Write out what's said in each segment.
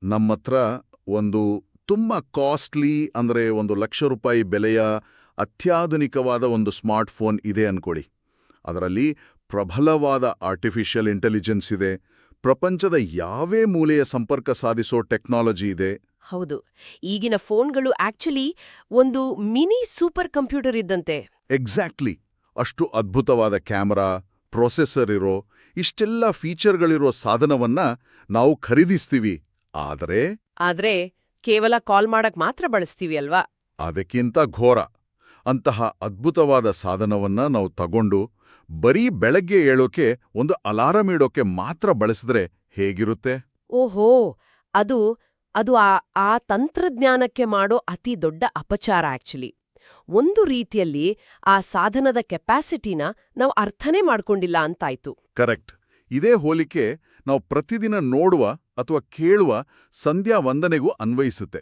ನಮ್ಮತ್ರ ಒಂದು ತುಂಬ ಕಾಸ್ಟ್ಲಿ ಅಂದರೆ 1,00,000 ರೂಪಾಯಿ ಬೆಲೆಯ ಅತ್ಯಾಧುನಿಕವಾದ ಒಂದು ಸ್ಮಾರ್ಟ್ಫೋನ್ ಇದೆ ಅನ್ಕೊಳ್ಳಿ. ಅದರಲ್ಲಿ ಪ್ರಬಲವಾದ ಆರ್ಟಿಫಿಷಿಯಲ್ ಇಂಟೆಲಿಜೆನ್ಸ್ ಇದೆ, ಪ್ರಪಂಚದ ಯಾವೇ ಮೂಲೆಯ ಸಂಪರ್ಕ ಸಾಧಿಸೋ ಟೆಕ್ನಾಲಜಿ ಇದೆ. ಹೌದು, ಈಗಿನ ಫೋನ್ಗಳು ಆಕ್ಚುಲಿ ಒಂದು ಮಿನಿ ಸೂಪರ್ ಕಂಪ್ಯೂಟರ್ ಇದ್ದಂತೆ. ಎಕ್ಸಾಕ್ಟ್ಲಿ. ಅಷ್ಟು ಅದ್ಭುತವಾದ ಕ್ಯಾಮರಾ, ಪ್ರೊಸೆಸರ್ ಇರೋ ಇಷ್ಟೆಲ್ಲ ಫೀಚರ್ಗಳಿರೋ ಸಾಧನವನ್ನ ನಾವು ಖರೀದಿಸ್ತೀವಿ. ಆದ್ರೆ ಕೇವಲ ಕಾಲ್ ಮಾಡಕ್ ಮಾತ್ರ ಬಳಸ್ತೀವಿ ಅಲ್ವಾ? ಅದಕ್ಕಿಂತ ಘೋರ. ಅಂತಹ ಅದ್ಭುತವಾದ ಸಾಧನವನ್ನ ನಾವು ತಗೊಂಡು ಬರೀ ಬೆಳಗ್ಗೆ ಏಳೋಕೆ ಒಂದು ಅಲಾರಂ ಇಡೋಕೆ ಮಾತ್ರ ಬಳಸಿದ್ರೆ ಹೇಗಿರುತ್ತೆ? ಓಹೋ, ಅದು ಅದು ಆ ತಂತ್ರಜ್ಞಾನಕ್ಕೆ ಮಾಡೋ ಅತಿ ದೊಡ್ಡ ಅಪಚಾರ ಆಕ್ಚುಲಿ. ಒಂದು ರೀತಿಯಲ್ಲಿ ಆ ಸಾಧನದ ಕೆಪಾಸಿಟಿನ ನಾವು ಅರ್ಥನೇ ಮಾಡ್ಕೊಂಡಿಲ್ಲ ಅಂತಾಯ್ತು. ಕರೆಕ್ಟ್. ಇದೇ ಹೋಲಿಕೆ ನಾವು ಪ್ರತಿದಿನ ನೋಡುವ ಅಥವಾ ಕೇಳುವ ಸಂಧ್ಯಾ ವಂದನೆಗೂ ಅನ್ವಯಿಸುತ್ತೆ.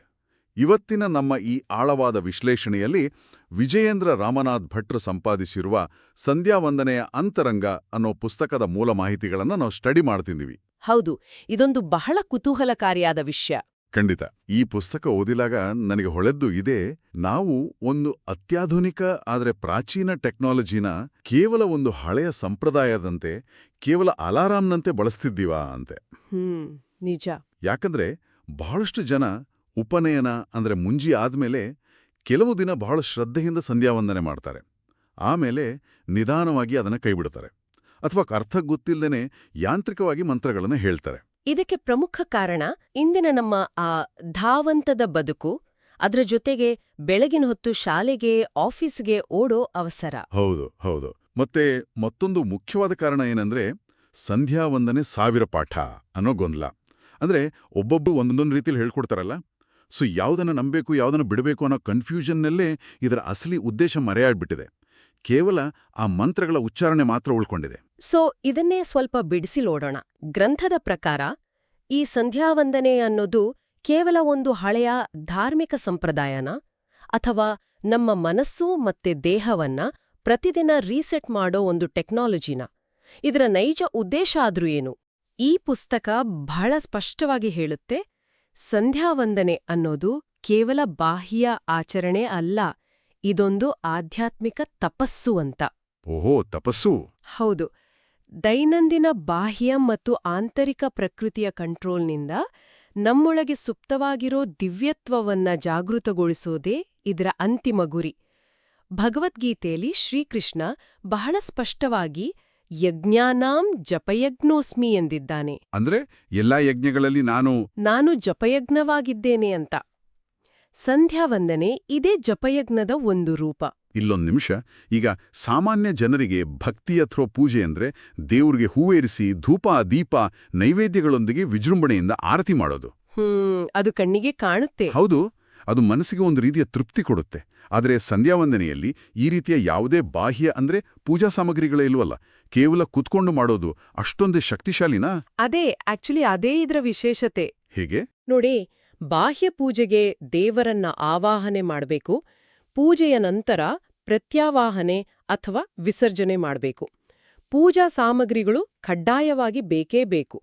ಇವತ್ತಿನ ನಮ್ಮ ಈ ಆಳವಾದ ವಿಶ್ಲೇಷಣೆಯಲ್ಲಿ ವಿಜಯೇಂದ್ರ ರಾಮನಾಥ್ ಭಟ್ರು ಸಂಪಾದಿಸಿರುವ ಸಂಧ್ಯಾ ವಂದನೆಯ ಅಂತರಂಗ ಅನ್ನೋ ಪುಸ್ತಕದ ಮೂಲ ಮಾಹಿತಿಗಳನ್ನು ನಾವು ಸ್ಟಡಿ ಮಾಡ್ತಿದ್ದೀವಿ. ಹೌದು, ಇದೊಂದು ಬಹಳ ಕುತೂಹಲಕಾರಿಯಾದ ವಿಷಯ. ಖಂಡಿತ. ಈ ಪುಸ್ತಕ ಓದಿದಾಗ ನನಗೆ ಹೊಳೆದ್ದು ಇದೆ, ನಾವು ಒಂದು ಅತ್ಯಾಧುನಿಕ ಆದರೆ ಪ್ರಾಚೀನ ಟೆಕ್ನಾಲಜಿನ ಕೇವಲ ಒಂದು ಹಳೆಯ ಸಂಪ್ರದಾಯದಂತೆ, ಕೇವಲ ಅಲಾರಾಂನಂತೆ ಬಳಸ್ತಿದ್ದೀವಾ ಅಂತೆ. ನಿಜ. ಯಾಕಂದ್ರೆ ಬಹಳಷ್ಟು ಜನ ಉಪನಯನ ಅಂದ್ರೆ ಮುಂಜಿ ಆದ್ಮೇಲೆ ಕೆಲವು ದಿನ ಬಹಳ ಶ್ರದ್ಧೆಯಿಂದ ಸಂಧ್ಯಾವಂದನೆ ಮಾಡ್ತಾರೆ. ಆಮೇಲೆ ನಿಧಾನವಾಗಿ ಅದನ್ನ ಕೈಬಿಡ್ತಾರೆ, ಅಥವಾ ಅರ್ಥ ಗೊತ್ತಿಲ್ಲದೇನೆ ಯಾಂತ್ರಿಕವಾಗಿ ಮಂತ್ರಗಳನ್ನು ಹೇಳ್ತಾರೆ. ಇದಕ್ಕೆ ಪ್ರಮುಖ ಕಾರಣ ಇಂದಿನ ನಮ್ಮ ಆ ಧಾವಂತದ ಬದುಕು, ಅದರ ಜೊತೆಗೆ ಬೆಳಗಿನ ಹೊತ್ತು ಶಾಲೆಗೆ, ಆಫೀಸ್ಗೆ ಓಡೋ ಅವಸರ. ಹೌದು ಹೌದು. ಮತ್ತೆ ಮತ್ತೊಂದು ಮುಖ್ಯವಾದ ಕಾರಣ ಏನಂದ್ರೆ ಸಂಧ್ಯಾ ವಂದನೆ 1000 ಪಾಠ ಅನ್ನೋ ಗೊಂದಲ. ಅಂದ್ರೆ ಒಬ್ಬೊಬ್ರು ಒಂದೊಂದು ರೀತಿಯಲ್ಲಿ ಹೇಳ್ಕೊಡ್ತಾರಲ್ಲ, ಸೊ ಯಾವುದನ್ನ ನಂಬೇಕು ಯಾವುದನ್ನ ಬಿಡಬೇಕು ಅನ್ನೋ ಕನ್ಫ್ಯೂಷನ್ನಲ್ಲೇ ಇದರ ಅಸಲಿ ಉದ್ದೇಶ ಮರೆಯಾಗ್ಬಿಟ್ಟಿದೆ. ಕೇವಲ ಆ ಮಂತ್ರಗಳ ಉಚ್ಚಾರಣೆ ಮಾತ್ರ ಉಳ್ಕೊಂಡಿದೆ. ಸೊ ಇದನ್ನೇ ಸ್ವಲ್ಪ ಬಿಡಿಸಿ ನೋಡೋಣ. ಗ್ರಂಥದ ಪ್ರಕಾರ ಈ ಸಂಧ್ಯಾವಂದನೆ ಅನ್ನೋದು ಕೇವಲ ಒಂದು ಹಳೆಯ ಧಾರ್ಮಿಕ ಸಂಪ್ರದಾಯನ, ಅಥವಾ ನಮ್ಮ ಮನಸ್ಸು ಮತ್ತೆ ದೇಹವನ್ನ ಪ್ರತಿದಿನ ರೀಸೆಟ್ ಮಾಡೋ ಒಂದು ಟೆಕ್ನಾಲಜಿನ? ಇದರ ನೈಜ ಉದ್ದೇಶ ಆದ್ರೂ ಏನು? ಈ ಪುಸ್ತಕ ಬಹಳ ಸ್ಪಷ್ಟವಾಗಿ ಹೇಳುತ್ತೆ, ಸಂಧ್ಯಾವಂದನೆ ಅನ್ನೋದು ಕೇವಲ ಬಾಹ್ಯ ಆಚರಣೆ ಅಲ್ಲ, ಇದೊಂದು ಆಧ್ಯಾತ್ಮಿಕ ತಪಸ್ಸು ಅಂತ. ಓಹೋ, ತಪಸ್ಸು. ಹೌದು. ದೈನಂದಿನ ಬಾಹ್ಯ ಮತ್ತು ಆಂತರಿಕ ಪ್ರಕೃತಿಯ ಕಂಟ್ರೋಲ್ನಿಂದ ನಮ್ಮೊಳಗೆ ಸುಪ್ತವಾಗಿರೋ ದಿವ್ಯತ್ವವನ್ನ ಜಾಗೃತಗೊಳಿಸೋದೇ ಇದರ ಅಂತಿಮ ಗುರಿ. ಭಗವದ್ಗೀತೆಯಲ್ಲಿ ಶ್ರೀಕೃಷ್ಣ ಬಹಳ ಸ್ಪಷ್ಟವಾಗಿ ಯಜ್ಞಾನಾಂ ಜಪಯಜ್ಞೋಸ್ಮಿ ಎಂದಿದ್ದಾನೆ. ಅಂದ್ರೆ ಎಲ್ಲಾ ಯಜ್ಞಗಳಲ್ಲಿ ನಾನು ಜಪಯಜ್ಞವಾಗಿದ್ದೇನೆ ಅಂತ. ಸಂಧ್ಯಾವಂದನೆ ಇದೇ ಜಪಯಜ್ಞದ ಒಂದು ರೂಪ. ಇಲ್ಲೊಂದು ನಿಮಿಷ. ಈಗ ಸಾಮಾನ್ಯ ಜನರಿಗೆ ಭಕ್ತಿ ಅಥವಾ ಪೂಜೆ ಅಂದ್ರೆ ದೇವ್ರಿಗೆ ಹೂವೇರಿಸಿ ಧೂಪ ದೀಪ ನೈವೇದ್ಯಗಳೊಂದಿಗೆ ವಿಜೃಂಭಣೆಯಿಂದ ಆರತಿ ಮಾಡೋದು. ಅದು ಕಣ್ಣಿಗೆ ಕಾಣುತ್ತೆ. ಹೌದು, ಅದು ಮನಸ್ಸಿಗೆ ಒಂದು ರೀತಿಯ ತೃಪ್ತಿ ಕೊಡುತ್ತೆ. ಆದರೆ ಸಂಧ್ಯಾವಂದನೆಯಲ್ಲಿ ಈ ರೀತಿಯ ಯಾವುದೇ ಬಾಹ್ಯ ಅಂದ್ರೆ ಪೂಜಾ ಸಾಮಗ್ರಿಗಳೇ ಇಲ್ವಲ್ಲ, ಕೇವಲ ಕುತ್ಕೊಂಡು ಮಾಡೋದು ಅಷ್ಟೊಂದೇ ಶಕ್ತಿಶಾಲಿನಾ? ಅದೇ ಇದರ ವಿಶೇಷತೆ. ಹೇಗೆ ನೋಡಿ, ಬಾಹ್ಯ ಪೂಜೆಗೆ ದೇವರನ್ನ ಆವಾಹನೆ ಮಾಡಬೇಕು, ಪೂಜೆಯ ನಂತರ ಪ್ರತ್ಯಾವಾಹನೆ ಅಥವಾ ವಿಸರ್ಜನೆ ಮಾಡಬೇಕು. ಪೂಜಾ ಸಾಮಗ್ರಿಗಳು ಕಡ್ಡಾಯವಾಗಿ ಬೇಕೇ ಬೇಕು.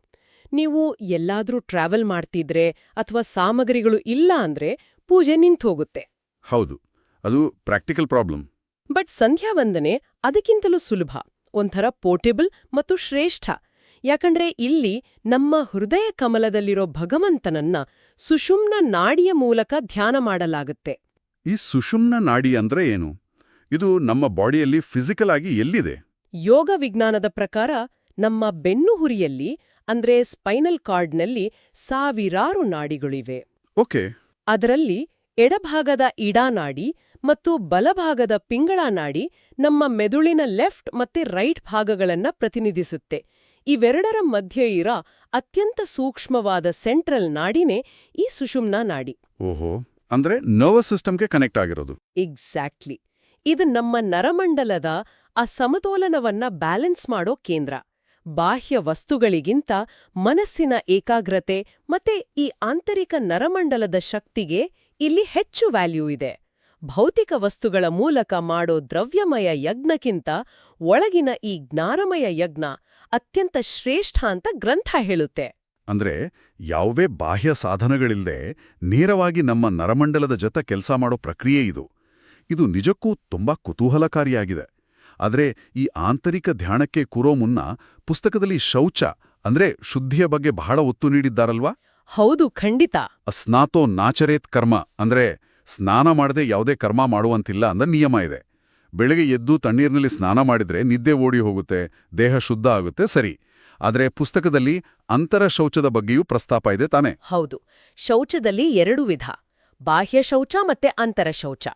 ನೀವು ಎಲ್ಲಾದ್ರೂ ಟ್ರಾವೆಲ್ ಮಾಡ್ತಿದ್ರೆ ಅಥವಾ ಸಾಮಗ್ರಿಗಳು ಇಲ್ಲ ಅಂದ್ರೆ ಪೂಜೆ ನಿಂತೋಗುತ್ತೆ. ಹೌದು, ಅದು ಪ್ರಾಕ್ಟಿಕಲ್ ಪ್ರಾಬ್ಲಮ್. ಬಟ್ ಸಂಧ್ಯಾವಂದನೆ ಅದಕ್ಕಿಂತಲೂ ಸುಲಭ, ಒಂಥರ ಪೋರ್ಟೇಬಲ್ ಮತ್ತು ಶ್ರೇಷ್ಠ. ಯಾಕಂದ್ರೆ ಇಲ್ಲಿ ನಮ್ಮ ಹೃದಯ ಕಮಲದಲ್ಲಿರೋ ಭಗವಂತನನ್ನ ಸುಷುಮ್ನ ನಾಡಿಯ ಮೂಲಕ ಧ್ಯಾನ ಮಾಡಲಾಗುತ್ತೆ. ಈ ಸುಷುಮ್ನ ನಾಡಿ ಅಂದ್ರೆ ಏನು? ಇದು ನಮ್ಮ ಬಾಡಿಯಲ್ಲಿ ಫಿಸಿಕಲ್ ಆಗಿ ಎಲ್ಲಿದೆ? ಯೋಗ ವಿಜ್ಞಾನದ ಪ್ರಕಾರ ನಮ್ಮ ಬೆನ್ನುಹುರಿಯಲ್ಲಿ ಅಂದ್ರೆ ಸ್ಪೈನಲ್ ಕಾರ್ಡ್ನಲ್ಲಿ ಸಾವಿರಾರು ನಾಡಿಗಳಿವೆ. ಓಕೆ. ಅದರಲ್ಲಿ ಎಡಭಾಗದ ಇಡಾನಾಡಿ ಮತ್ತು ಬಲಭಾಗದ ಪಿಂಗಳ ನಾಡಿ ನಮ್ಮ ಮೆದುಳಿನ ಲೆಫ್ಟ್ ಮತ್ತೆ ರೈಟ್ ಭಾಗಗಳನ್ನ ಪ್ರತಿನಿಧಿಸುತ್ತೆ. ಇವೆರಡರ ಮಧ್ಯೆ ಇರೋ ಅತ್ಯಂತ ಸೂಕ್ಷ್ಮವಾದ ಸೆಂಟ್ರಲ್ ನಾಡಿನೇ ಈ ಸುಷುಮ್ನಾ ನಾಡಿ. ಓಹೋ, ಅಂದ್ರೆ ನರ್ವಸ್ ಸಿಸ್ಟಮ್ಗೆ ಕನೆಕ್ಟ್ ಆಗಿರೋದು. ಎಕ್ಸಾಕ್ಟ್ಲಿ. ಇದು ನಮ್ಮ ನರಮಂಡಲದ ಆ ಸಮತೋಲನವನ್ನ ಬ್ಯಾಲೆನ್ಸ್ ಮಾಡೋ ಕೇಂದ್ರ. ಬಾಹ್ಯ ವಸ್ತುಗಳಿಗಿಂತ ಮನಸ್ಸಿನ ಏಕಾಗ್ರತೆ ಮತ್ತೆ ಈ ಆಂತರಿಕ ನರಮಂಡಲದ ಶಕ್ತಿಗೆ ಇಲ್ಲಿ ಹೆಚ್ಚು ವ್ಯಾಲ್ಯೂ ಇದೆ. ಭೌತಿಕ ವಸ್ತುಗಳ ಮೂಲಕ ಮಾಡೋ ದ್ರವ್ಯಮಯ ಯಜ್ಞಕ್ಕಿಂತ ಒಳಗಿನ ಈ ಜ್ಞಾನಮಯ ಯಜ್ಞ ಅತ್ಯಂತ ಶ್ರೇಷ್ಠ ಅಂತ ಗ್ರಂಥ ಹೇಳುತ್ತೆ. ಅಂದ್ರೆ ಯಾವುದೇ ಬಾಹ್ಯ ಸಾಧನಗಳಿಲ್ಲದೆ ನೇರವಾಗಿ ನಮ್ಮ ನರಮಂಡಲದ ಜೊತೆ ಕೆಲಸ ಮಾಡೋ ಪ್ರಕ್ರಿಯೆ ಇದು. ಇದು ನಿಜಕ್ಕೂ ತುಂಬಾ ಕುತೂಹಲಕಾರಿಯಾಗಿದೆ. ಆದರೆ ಈ ಆಂತರಿಕ ಧ್ಯಾನಕ್ಕೆ ಕೂರೋ ಮುನ್ನ ಪುಸ್ತಕದಲ್ಲಿ ಶೌಚ ಅಂದ್ರೆ ಶುದ್ಧಿಯ ಬಗ್ಗೆ ಬಹಳ ಒತ್ತು ನೀಡಿದ್ದಾರಲ್ವಾ? ಹೌದು, ಖಂಡಿತ. ಅಸ್ನಾತೋ ನಾಚರೇತ್ ಕರ್ಮ ಅಂದ್ರೆ ಸ್ನಾನ ಮಾಡದೆ ಯಾವುದೇ ಕರ್ಮ ಮಾಡುವಂತಿಲ್ಲ ಅಂದ ನಿಯಮ ಇದೆ. ಬೆಳಗ್ಗೆ ಎದ್ದು ತಣ್ಣೀರಿನಲ್ಲಿ ಸ್ನಾನ ಮಾಡಿದ್ರೆ ನಿದ್ದೆ ಓಡಿ ಹೋಗುತ್ತೆ, ದೇಹ ಶುದ್ಧ ಆಗುತ್ತೆ, ಸರಿ. ಆದರೆ ಪುಸ್ತಕದಲ್ಲಿ ಅಂತರ ಶೌಚದ ಬಗ್ಗೆಯೂ ಪ್ರಸ್ತಾಪ ಇದೆ ತಾನೆ? ಹೌದು. ಶೌಚದಲ್ಲಿ 2 ವಿಧ: ಬಾಹ್ಯ ಶೌಚ ಮತ್ತೆ ಅಂತರ ಶೌಚ.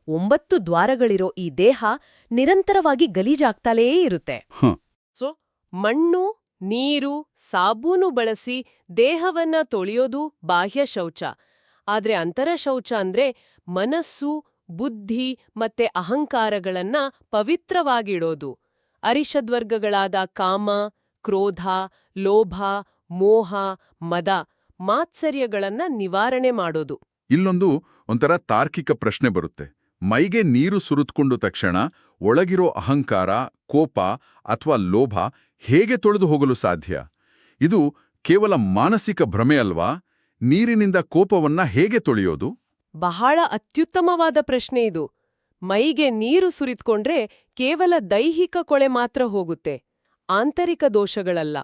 9 ದ್ವಾರಗಳಿರೋ ಈ ದೇಹ ನಿರಂತರವಾಗಿ ಗಲೀಜಾಗ್ತಲೇ ಇರುತ್ತೆ. ಸೊ ಮಣ್ಣು, ನೀರು, ಸಾಬೂನು ಬಳಸಿ ದೇಹವನ್ನ ತೊಳೆಯೋದು ಬಾಹ್ಯ ಶೌಚ. ಆದ್ರೆ ಅಂತರ ಶೌಚ ಅಂದ್ರೆ ಮನಸ್ಸು, ಬುದ್ಧಿ ಮತ್ತೆ ಅಹಂಕಾರಗಳನ್ನ ಪವಿತ್ರವಾಗಿಡೋದು. ಅರಿಷದ್ವರ್ಗಗಳಾದ ಕಾಮ, ಕ್ರೋಧ, ಲೋಭ, ಮೋಹ, ಮದ, ಮಾತ್ಸರ್ಯಗಳನ್ನ ನಿವಾರಣೆ ಮಾಡೋದು. ಇಲ್ಲೊಂದು ಒಂಥರ ತಾರ್ಕಿಕ ಪ್ರಶ್ನೆ ಬರುತ್ತೆ. ಮೈಗೆ ನೀರು ಸುರಿದುಕೊಂಡ ತಕ್ಷಣ ಒಳಗಿರೋ ಅಹಂಕಾರ, ಕೋಪ ಅಥವಾ ಲೋಭ ಹೇಗೆ ತೊಳೆದು ಹೋಗಲು ಸಾಧ್ಯ? ಇದು ಕೇವಲ ಮಾನಸಿಕ ಭ್ರಮೆ ಅಲ್ವಾ? ನೀರಿನಿಂದ ಕೋಪವನ್ನ ಹೇಗೆ ತೊಳೆಯೋದು? ಬಹಳ ಅತ್ಯುತ್ತಮವಾದ ಪ್ರಶ್ನೆ ಇದು. ಮೈಗೆ ನೀರು ಸುರಿದ್ಕೊಂಡ್ರೆ ಕೇವಲ ದೈಹಿಕ ಕೊಳೆ ಮಾತ್ರ ಹೋಗುತ್ತೆ, ಆಂತರಿಕ ದೋಷಗಳಲ್ಲ.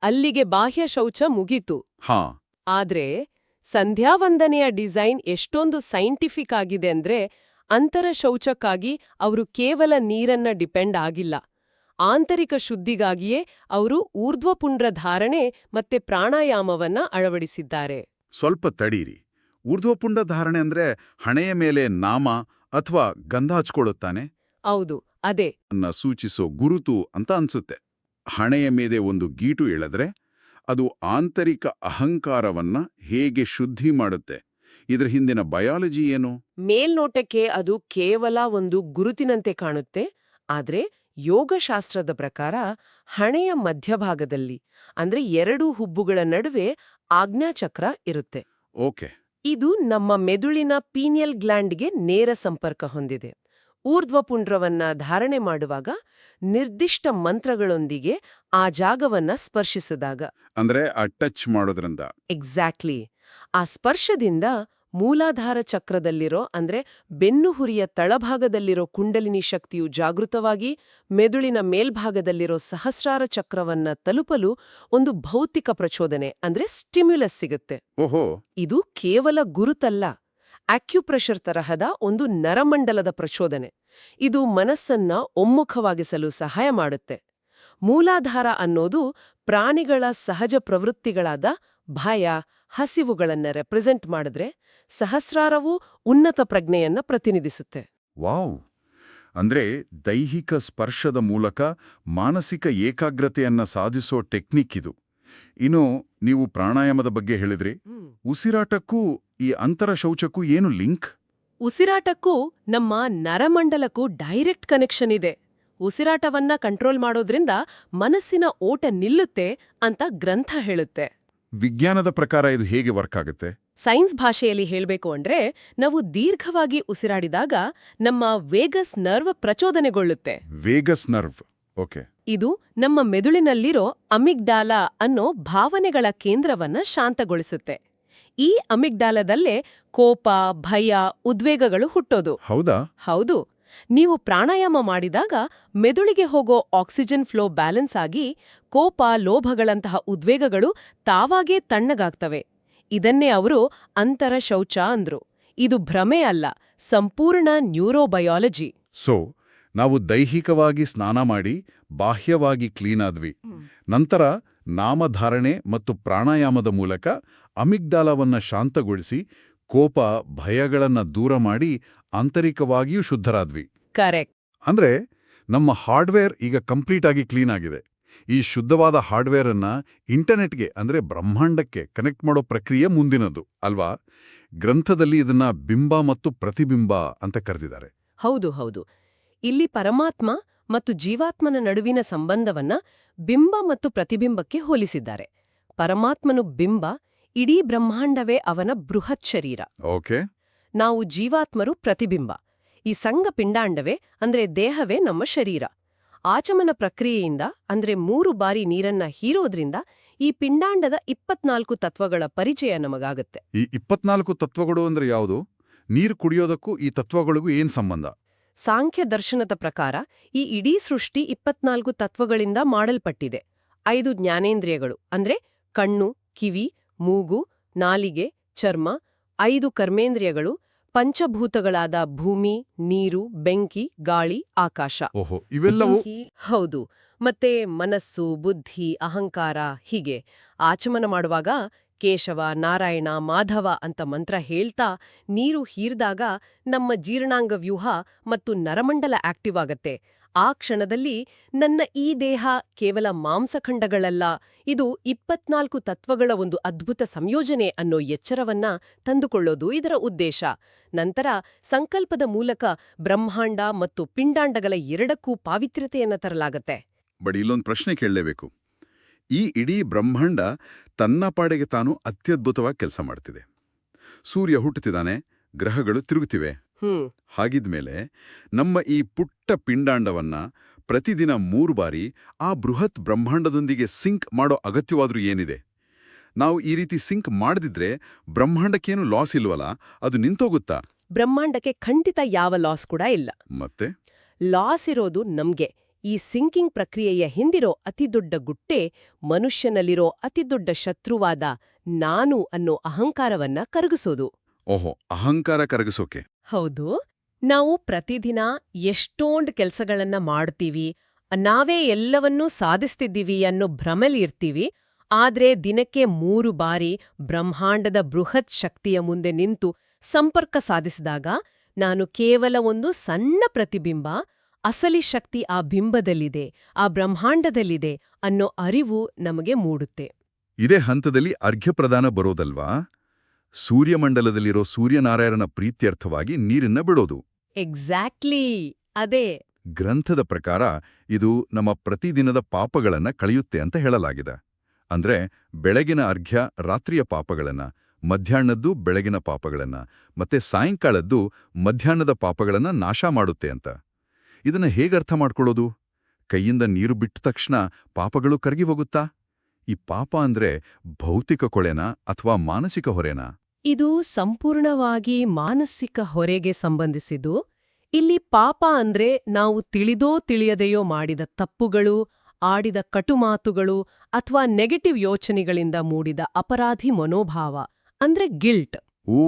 ಅಲ್ಲಿಗೆ ಬಾಹ್ಯ ಶೌಚ ಮುಗೀತು. ಹಾ. ಆದ್ರೆ ಸಂಧ್ಯಾವಂದನೆಯ ಡಿಸೈನ್ ಎಷ್ಟೊಂದು ಸೈಂಟಿಫಿಕ್ ಆಗಿದೆ ಅಂದ್ರೆ, ಅಂತರ ಶೌಚಕ್ಕಾಗಿ ಅವರು ಕೇವಲ ನೀರನ್ನ ಡಿಪೆಂಡ್ ಆಗಿಲ್ಲ. ಆಂತರಿಕ ಶುದ್ಧಿಗಾಗಿಯೇ ಅವರು ಊರ್ಧ್ವಪುಂಡ್ರ ಧಾರಣೆ ಮತ್ತೆ ಪ್ರಾಣಾಯಾಮವನ್ನ ಅಳವಡಿಸಿದ್ದಾರೆ. ಸ್ವಲ್ಪ ತಡೀರಿ. ಊರ್ಧ್ವಪುಂಡ ಧಾರಣೆ ಅಂದ್ರೆ ಹಣೆಯ ಮೇಲೆ ನಾಮ ಅಥವಾ ಗಂಧ ಹಚ್ಕೊಳ್ಳುತ್ತಾನೆ? ಹೌದು, ಅದೇ ಅನ್ನ ಸೂಚಿಸೋ ಗುರುತು ಅಂತ ಅನ್ಸುತ್ತೆ. ಹಣೆಯ ಮೇಲೆ ಒಂದು ಗೀಟು ಎಳೆದ್ರೆ ಅದು ಆಂತರಿಕ ಅಹಂಕಾರವನ್ನ ಹೇಗೆ ಶುದ್ಧಿ ಮಾಡುತ್ತೆ? ಇದರ ಹಿಂದಿನ ಬಯಾಲಜಿ ಏನು? ಮೇಲ್ನೋಟಕ್ಕೆ ಅದು ಕೇವಲ ಒಂದು ಗುರುತಿನಂತೆ ಕಾಣುತ್ತೆ. ಆದ್ರೆ ಯೋಗಶಾಸ್ತ್ರದ ಪ್ರಕಾರ ಹಣೆಯ ಮಧ್ಯಭಾಗದಲ್ಲಿ ಅಂದ್ರೆ 2 ಹುಬ್ಬುಗಳ ನಡುವೆ ಆಜ್ಞಾಚಕ್ರ ಇರುತ್ತೆ. ಓಕೆ. ಇದು ನಮ್ಮ ಮೆದುಳಿನ ಪೀನಿಯಲ್ ಗ್ಲ್ಯಾಂಡ್ಗೆ ನೇರ ಸಂಪರ್ಕ ಹೊಂದಿದೆ. ಊರ್ಧ್ವಪುಂಡ್ರವನ್ನ ಧಾರಣೆ ಮಾಡುವಾಗ ನಿರ್ದಿಷ್ಟ ಮಂತ್ರಗಳೊಂದಿಗೆ ಆ ಜಾಗವನ್ನ ಸ್ಪರ್ಶಿಸಿದಾಗ, ಅಂದ್ರೆ ಆ ಟಚ್ ಮಾಡೋದ್ರಿಂದ. ಎಕ್ಸಾಕ್ಟ್ಲಿ, ಆ ಸ್ಪರ್ಶದಿಂದ ಮೂಲಾಧಾರ ಚಕ್ರದಲ್ಲಿರೋ ಅಂದ್ರೆ ಬೆನ್ನುಹುರಿಯ ತಳಭಾಗದಲ್ಲಿರೋ ಕುಂಡಲಿನಿ ಶಕ್ತಿಯು ಜಾಗೃತವಾಗಿ ಮೆದುಳಿನ ಮೇಲ್ಭಾಗದಲ್ಲಿರೋ ಸಹಸ್ರಾರ ಚಕ್ರವನ್ನ ತಲುಪಲು ಒಂದು ಭೌತಿಕ ಪ್ರಚೋದನೆ ಅಂದ್ರೆ ಸ್ಟಿಮ್ಯುಲಸ್ ಸಿಗುತ್ತೆ. ಓಹೋ. ಇದು ಕೇವಲ ಗುರುತಲ್ಲ, ಆಕ್ಯುಪ್ರೆಷರ್ ತರಹದ ಒಂದು ನರಮಂಡಲದ ಪ್ರಚೋದನೆ. ಇದು ಮನಸ್ಸನ್ನ ಒಮ್ಮುಖವಾಗಿಸಲು ಸಹಾಯ ಮಾಡುತ್ತೆ. ಮೂಲಾಧಾರ ಅನ್ನೋದು ಪ್ರಾಣಿಗಳ ಸಹಜ ಪ್ರವೃತ್ತಿಗಳಾದ ಭಯ, ಹಸಿವುಗಳನ್ನ ರೆಪ್ರೆಸೆಂಟ್ ಮಾಡಿದ್ರೆ, ಸಹಸ್ರಾರವು ಉನ್ನತ ಪ್ರಜ್ಞೆಯನ್ನ ಪ್ರತಿನಿಧಿಸುತ್ತೆ. ವಾವ್. ಅಂದ್ರೆ ದೈಹಿಕ ಸ್ಪರ್ಶದ ಮೂಲಕ ಮಾನಸಿಕ ಏಕಾಗ್ರತೆಯನ್ನ ಸಾಧಿಸೋ ಟೆಕ್ನಿಕ್ ಇದು. ಇನ್ನು ನೀವು ಪ್ರಾಣಾಯಾಮದ ಬಗ್ಗೆ ಹೇಳಿದ್ರಿ. ಉಸಿರಾಟಕ್ಕೂ ಈ ಅಂತರ ಶೌಚಕ್ಕೂ ಏನು ಲಿಂಕ್? ಉಸಿರಾಟಕ್ಕೂ ನಮ್ಮ ನರಮಂಡಲಕ್ಕೂ ಡೈರೆಕ್ಟ್ ಕನೆಕ್ಷನ್ ಇದೆ. ಉಸಿರಾಟವನ್ನ ಕಂಟ್ರೋಲ್ ಮಾಡೋದ್ರಿಂದ ಮನಸ್ಸಿನ ಓಟ ನಿಲ್ಲುತ್ತೆ ಅಂತ ಗ್ರಂಥ ಹೇಳುತ್ತೆ. ವಿಜ್ಞಾನದ ಪ್ರಕಾರ ಇದು ಹೇಗೆ ವರ್ಕ್ ಆಗುತ್ತೆ? ಸೈನ್ಸ್ ಭಾಷೆಯಲ್ಲಿ ಹೇಳ್ಬೇಕು ಅಂದ್ರೆ, ನಾವು ದೀರ್ಘವಾಗಿ ಉಸಿರಾಡಿದಾಗ ನಮ್ಮ ವೇಗಸ್ ನರ್ವ್ ಪ್ರಚೋದನೆಗೊಳ್ಳುತ್ತೆ. Vagus nerve, okay. ಇದು ನಮ್ಮ ಮೆದುಳಿನಲ್ಲಿರೋ ಅಮಿಗ್ಡಾಲಾ ಅನ್ನೋ ಭಾವನೆಗಳ ಕೇಂದ್ರವನ್ನ ಶಾಂತಗೊಳಿಸುತ್ತೆ. ಈ ಅಮಿಗ್ಡಾಲದಲ್ಲೇ ಕೋಪ, ಭಯ, ಉದ್ವೇಗಗಳು ಹುಟ್ಟೋದು. ಹೌದಾ? ಹೌದು. ನೀವು ಪ್ರಾಣಾಯಾಮ ಮಾಡಿದಾಗ ಮೆದುಳಿಗೆ ಹೋಗೋ ಆಕ್ಸಿಜನ್ ಫ್ಲೋ ಬ್ಯಾಲೆನ್ಸ್ ಆಗಿ ಕೋಪ, ಲೋಭಗಳಂತಹ ಉದ್ವೇಗಗಳು ತಾವಾಗೇ ತಣ್ಣಗಾಗ್ತವೆ. ಇದನ್ನೇ ಅವರು ಅಂತರ ಶೌಚ ಅಂದ್ರು. ಇದು ಭ್ರಮೆ ಅಲ್ಲ, ಸಂಪೂರ್ಣ ನ್ಯೂರೋಬಯಾಲಜಿ. ಸೊ ನಾವು ದೈಹಿಕವಾಗಿ ಸ್ನಾನ ಮಾಡಿ ಬಾಹ್ಯವಾಗಿ ಕ್ಲೀನ್ ಆದ್ವಿ. ನಂತರ ನಾಮಧಾರಣೆ ಮತ್ತು ಪ್ರಾಣಾಯಾಮದ ಮೂಲಕ ಅಮಿಗ್ಡಾಲವನ್ನ ಶಾಂತಗೊಳಿಸಿ ಕೋಪ, ಭಯಗಳನ್ನ ದೂರ ಮಾಡಿ ಆಂತರಿಕವಾಗಿಯೂ ಶುದ್ಧರಾದ್ವಿ. ಕರೆಕ್ಟ್. ಅಂದ್ರೆ ನಮ್ಮ ಹಾರ್ಡ್ವೇರ್ ಈಗ ಕಂಪ್ಲೀಟ್ ಆಗಿ ಕ್ಲೀನ್ ಆಗಿದೆ. ಈ ಶುದ್ಧವಾದ ಹಾರ್ಡ್ವೇರ್ ಅನ್ನ ಇಂಟರ್ನೆಟ್ಗೆ ಅಂದ್ರೆ ಬ್ರಹ್ಮಾಂಡಕ್ಕೆ ಕನೆಕ್ಟ್ ಮಾಡೋ ಪ್ರಕ್ರಿಯೆ ಮುಂದಿನದು ಅಲ್ವಾ? ಗ್ರಂಥದಲ್ಲಿ ಇದನ್ನ ಬಿಂಬ ಮತ್ತು ಪ್ರತಿಬಿಂಬ ಅಂತ ಕರೆದಿದ್ದಾರೆ. ಹೌದು ಹೌದು. ಇಲ್ಲಿ ಪರಮಾತ್ಮ ಮತ್ತು ಜೀವಾತ್ಮನ ನಡುವಿನ ಸಂಬಂಧವನ್ನ ಬಿಂಬ ಮತ್ತು ಪ್ರತಿಬಿಂಬಕ್ಕೆ ಹೋಲಿಸಿದ್ದಾರೆ. ಪರಮಾತ್ಮನು ಬಿಂಬ, ಇಡೀ ಬ್ರಹ್ಮಾಂಡವೇ ಅವನ ಬೃಹತ್ ಶರೀರ. ಓಕೆ. ನಾವು ಜೀವಾತ್ಮರು ಪ್ರತಿಬಿಂಬ. ಈ ಸಂಘ ಪಿಂಡಾಂಡವೇ ಅಂದ್ರೆ ದೇಹವೇ ನಮ್ಮ ಶರೀರ. ಆಚಮನ ಪ್ರಕ್ರಿಯೆಯಿಂದ ಅಂದ್ರೆ 3 ಬಾರಿ ನೀರನ್ನ ಹೀರೋದ್ರಿಂದ ಈ ಪಿಂಡಾಂಡದ 24 ತತ್ವಗಳ ಪರಿಚಯ ನಮಗಾಗತ್ತೆ. ಈ 24 ತತ್ವಗಳು ಅಂದ್ರೆ ಯಾವುದು? ನೀರು ಕುಡಿಯೋದಕ್ಕೂ ಈ ತತ್ವಗಳಿಗೂ ಏನ್ ಸಂಬಂಧ? ಸಾಂಖ್ಯ ದರ್ಶನದ ಪ್ರಕಾರ ಈ ಇಡೀ ಸೃಷ್ಟಿ 24 ತತ್ವಗಳಿಂದ ಮಾಡಲ್ಪಟ್ಟಿದೆ. 5 ಜ್ಞಾನೇಂದ್ರಿಯಗಳು ಅಂದ್ರೆ ಕಣ್ಣು, ಕಿವಿ, ಮೂಗು, ನಾಲಿಗೆ, ಚರ್ಮ, 5 ಕರ್ಮೇಂದ್ರಿಯಗಳು, ಪಂಚಭೂತಗಳಾದ ಭೂಮಿ, ನೀರು, ಬೆಂಕಿ, ಗಾಳಿ, ಆಕಾಶ. ಓಹೋ, ಇವೆಲ್ಲವೂ ಹೌದು. ಮತ್ತೆ ಮನಸ್ಸು, ಬುದ್ಧಿ, ಅಹಂಕಾರ ಹೀಗೆ. ಆಚಮನ ಮಾಡುವಾಗ ಕೇಶವ, ನಾರಾಯಣ, ಮಾಧವ ಅಂತ ಮಂತ್ರ ಹೇಳ್ತಾ ನೀರು ಹೀರ್ದಾಗ ನಮ್ಮ ಜೀರ್ಣಾಂಗ ವ್ಯೂಹ ಮತ್ತು ನರಮಂಡಲ ಆಕ್ಟಿವ್ ಆಗತ್ತೆ. ಆ ಕ್ಷಣದಲ್ಲಿ ನನ್ನ ಈ ದೇಹ ಕೇವಲ ಮಾಂಸಖಂಡಗಳಲ್ಲ, ಇದು 24 ತತ್ವಗಳ ಒಂದು ಅದ್ಭುತ ಸಂಯೋಜನೆ ಅನ್ನೋ ಎಚ್ಚರವನ್ನ ತಂದುಕೊಳ್ಳೋದು ಇದರ ಉದ್ದೇಶ. ನಂತರ ಸಂಕಲ್ಪದ ಮೂಲಕ ಬ್ರಹ್ಮಾಂಡ ಮತ್ತು ಪಿಂಡಾಂಡಗಳ ಎರಡಕ್ಕೂ ಪಾವಿತ್ರ್ಯತೆಯನ್ನ ತರಲಾಗತ್ತೆ. ಬಟ್ ಇಲ್ಲೊಂದು ಪ್ರಶ್ನೆ ಕೇಳಲೇಬೇಕು. ಈ ಇಡೀ ಬ್ರಹ್ಮಾಂಡ ತನ್ನ ಪಾಡೆಗೆ ತಾನು ಅತ್ಯದ್ಭುತವಾಗಿ ಕೆಲಸ ಮಾಡ್ತಿದೆ. ಸೂರ್ಯ ಹುಟ್ಟುತ್ತಿದ್ದಾನೆ, ಗ್ರಹಗಳು ತಿರುಗುತ್ತಿವೆ. ಹಾಗಿದ್ಮೇಲೆ ನಮ್ಮ ಈ ಪುಟ್ಟ ಪಿಂಡಾಂಡವನ್ನ ಪ್ರತಿದಿನ 3 ಬಾರಿ ಆ ಬೃಹತ್ ಬ್ರಹ್ಮಾಂಡದೊಂದಿಗೆ ಸಿಂಕ್ ಮಾಡೋ ಅಗತ್ಯವಾದ್ರೂ ಏನಿದೆ? ನಾವು ಈ ರೀತಿ ಸಿಂಕ್ ಮಾಡದಿದ್ರೆ ಬ್ರಹ್ಮಾಂಡಕ್ಕೇನು ಲಾಸ್ ಇಲ್ವಲ್ಲ, ಅದು ನಿಂತೋಗುತ್ತಾ? ಬ್ರಹ್ಮಾಂಡಕ್ಕೆ ಖಂಡಿತ ಯಾವ ಲಾಸ್ ಕೂಡ ಇಲ್ಲ. ಮತ್ತೆ ಲಾಸ್ ಇರೋದು ನಮ್ಗೆ. ಈ ಸಿಂಕಿಂಗ್ ಪ್ರಕ್ರಿಯೆಯ ಹಿಂದಿರೋ ಅತಿದೊಡ್ಡ ಗುಟ್ಟೆ ಮನುಷ್ಯನಲ್ಲಿರೋ ಅತಿದೊಡ್ಡ ಶತ್ರುವಾದ ನಾನು ಅನ್ನೋ ಅಹಂಕಾರವನ್ನ ಕರಗಿಸೋದು. ಓಹೋ, ಅಹಂಕಾರ ಕರಗಿಸೋಕೆ. ಹೌದು. ನಾವು ಪ್ರತಿದಿನ ಎಷ್ಟೊಂದು ಕೆಲಸಗಳನ್ನ ಮಾಡ್ತೀವಿ, ನಾವೇ ಎಲ್ಲವನ್ನೂ ಸಾಧಿಸ್ತಿದ್ದೀವಿ ಅನ್ನೋ ಭ್ರಮೆಲಿ ಇರ್ತೀವಿ. ಆದ್ರೆ ದಿನಕ್ಕೆ 3 ಬಾರಿ ಬ್ರಹ್ಮಾಂಡದ ಬೃಹತ್ ಶಕ್ತಿಯ ಮುಂದೆ ನಿಂತು ಸಂಪರ್ಕ ಸಾಧಿಸಿದಾಗ ನಾನು ಕೇವಲ ಒಂದು ಸಣ್ಣ ಪ್ರತಿಬಿಂಬ, ಅಸಲಿ ಶಕ್ತಿ ಆ ಬಿಂಬದಲ್ಲಿದೆ, ಆ ಬ್ರಹ್ಮಾಂಡದಲ್ಲಿದೆ ಅನ್ನೋ ಅರಿವು ನಮಗೆ ಮೂಡುತ್ತೆ. ಇದೇ ಹಂತದಲ್ಲಿ ಅರ್ಘ್ಯಪ್ರದಾನ ಬರೋದಲ್ವಾ? ಸೂರ್ಯಮಂಡಲದಲ್ಲಿರೋ ಸೂರ್ಯನಾರಾಯಣನ ಪ್ರೀತ್ಯರ್ಥವಾಗಿ ನೀರನ್ನ ಬಿಡೋದು. ಎಕ್ಸಾಕ್ಟ್ಲಿ ಅದೇ. ಗ್ರಂಥದ ಪ್ರಕಾರ ಇದು ನಮ್ಮ ಪ್ರತಿದಿನದ ಪಾಪಗಳನ್ನ ಕಳೆಯುತ್ತೆ ಅಂತ ಹೇಳಲಾಗಿದೆ. ಅಂದ್ರೆ ಬೆಳಗಿನ ಅರ್ಘ್ಯ ರಾತ್ರಿಯ ಪಾಪಗಳನ್ನ, ಮಧ್ಯಾಹ್ನದ್ದು ಬೆಳಗಿನ ಪಾಪಗಳನ್ನ, ಮತ್ತೆ ಸಾಯಂಕಾಲದ್ದು ಮಧ್ಯಾಹ್ನದ ಪಾಪಗಳನ್ನ ನಾಶ ಮಾಡುತ್ತೆ ಅಂತ. ಇದನ್ನ ಹೇಗರ್ಥ ಮಾಡ್ಕೊಳ್ಳೋದು? ಕೈಯಿಂದ ನೀರು ಬಿಟ್ಟ ತಕ್ಷಣ ಪಾಪಗಳು ಕರಗಿ ಹೋಗುತ್ತಾ? ಈ ಪಾಪ ಅಂದ್ರೆ ಭೌತಿಕ ಕೊಳೆನಾ ಅಥವಾ ಮಾನಸಿಕ ಹೊರೆನಾ? ಇದು ಸಂಪೂರ್ಣವಾಗಿ ಮಾನಸಿಕ ಹೊರೆಗೆ ಸಂಬಂಧಿಸಿದ್ದು. ಇಲ್ಲಿ ಪಾಪ ಅಂದ್ರೆ ನಾವು ತಿಳಿದೋ ತಿಳಿಯದೆಯೋ ಮಾಡಿದ ತಪ್ಪುಗಳು, ಆಡಿದ ಕಟುಮಾತುಗಳು ಅಥವಾ ನೆಗೆಟಿವ್ ಯೋಚನೆಗಳಿಂದ ಮೂಡಿದ ಅಪರಾಧಿ ಮನೋಭಾವ, ಅಂದ್ರೆ ಗಿಲ್ಟ್. ಓ,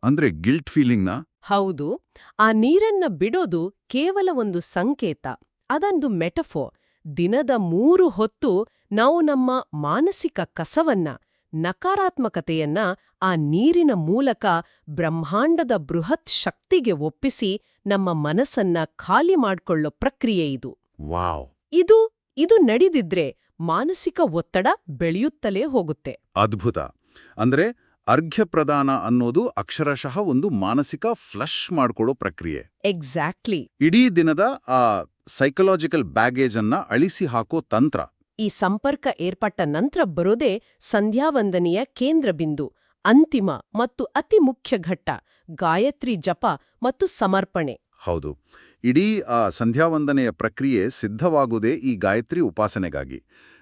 ಅಂದ್ರೆ ಗಿಲ್ಟ್ ಫೀಲಿಂಗ್ನ? ಹೌದು. ಆ ನೀರನ್ನ ಬಿಡೋದು ಕೇವಲ ಒಂದು ಸಂಕೇತ, ಅದೊಂದು ಮೆಟಫೋರ್. ದಿನದ 3 ಹೊತ್ತು ನಾವು ನಮ್ಮ ಮಾನಸಿಕ ಕಸವನ್ನ, ನಕಾರಾತ್ಮಕತೆಯನ್ನ ಆ ನೀರಿನ ಮೂಲಕ ಬ್ರಹ್ಮಾಂಡದ ಬೃಹತ್ ಶಕ್ತಿಗೆ ಒಪ್ಪಿಸಿ ನಮ್ಮ ಮನಸ್ಸನ್ನ ಖಾಲಿ ಮಾಡ್ಕೊಳ್ಳೋ ಪ್ರಕ್ರಿಯೆ ಇದು. ವಾವ್! ಇದು ನಡೆದಿದ್ರೆ ಮಾನಸಿಕ ಒತ್ತಡ ಬೆಳೆಯುತ್ತಲೇ ಹೋಗುತ್ತೆ. ಅದ್ಭುತ. ಅಂದ್ರೆ ಅರ್ಘ್ಯಪ್ರದಾನ ಅನ್ನೋದು ಅಕ್ಷರಶಃ ಒಂದು ಮಾನಸಿಕ ಫ್ಲಶ್ ಮಾಡ್ಕೊಳ್ಳೋ ಪ್ರಕ್ರಿಯೆ. ಎಕ್ಸಾಕ್ಟ್ಲಿ. ಇಡೀ ದಿನದ ಆ ಸೈಕಲಾಜಿಕಲ್ ಬ್ಯಾಗೇಜ್ ಅನ್ನ ಅಳಿಸಿ ಹಾಕೋ ತಂತ್ರ. ಈ ಸಂಪರ್ಕ ಏರ್ಪಟ್ಟ ನಂತರ ಬರೋದೇ ಸಂಧ್ಯಾವಂದನೆಯ ಕೇಂದ್ರ ಬಿಂದು, ಅಂತಿಮ ಮತ್ತು ಅತಿ ಮುಖ್ಯ ಘಟ್ಟ, ಗಾಯತ್ರಿ ಜಪ ಮತ್ತು ಸಮರ್ಪಣೆ. ಹೌದು. ಇಡೀ ಆ ಸಂಧ್ಯಾವಂದನೆಯ ಪ್ರಕ್ರಿಯೆ ಸಿದ್ಧವಾಗುವುದೇ ಈ ಗಾಯತ್ರಿ ಉಪಾಸನೆಗಾಗಿ.